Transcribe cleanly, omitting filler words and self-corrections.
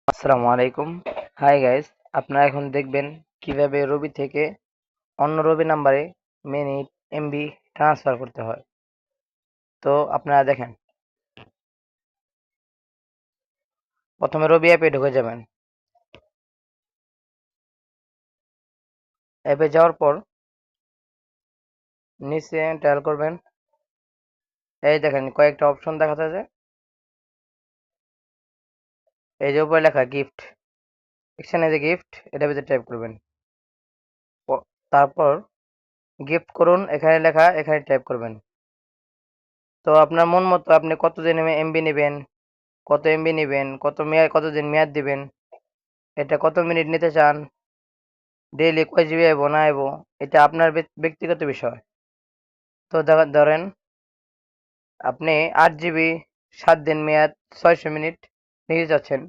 আসসালামু আলাইকুম। Hi guys, আপনারা এখন দেখবেন কিভাবে রবি থেকে অন্য রবি নাম্বারে মিনিট এমবি ট্রান্সফার করতে হয়। তো আপনারা দেখেন, প্রথমে রবি অ্যাপে ঢুকে যাবেন। অ্যাপে যাওয়ার পর নিচে ডায়াল করবেন। এই দেখেন কয়েকটা অপশন দেখা যাচ্ছে। এই যে উপরে লেখা গিফট, এখানে যে গিফট এটার ভিতরে টাইপ করবেন। তারপর গিফট করুন এখানে লেখা, এখানে টাইপ করবেন। তো আপনার মন মতো আপনি কত দিন এমবি নেবেন, কত এমবি নেবেন, কত মেয়াদ, কতদিন মেয়াদ দিবেন, এটা কত মিনিট নিতে চান, ডেইলি কয় জিবি আইবো না আইবো, এটা আপনার ব্যক্তিগত বিষয়। তো ধরেন আপনি 8 জিবি 7 দিন মেয়াদ 600 মিনিট নিতে চাচ্ছেন,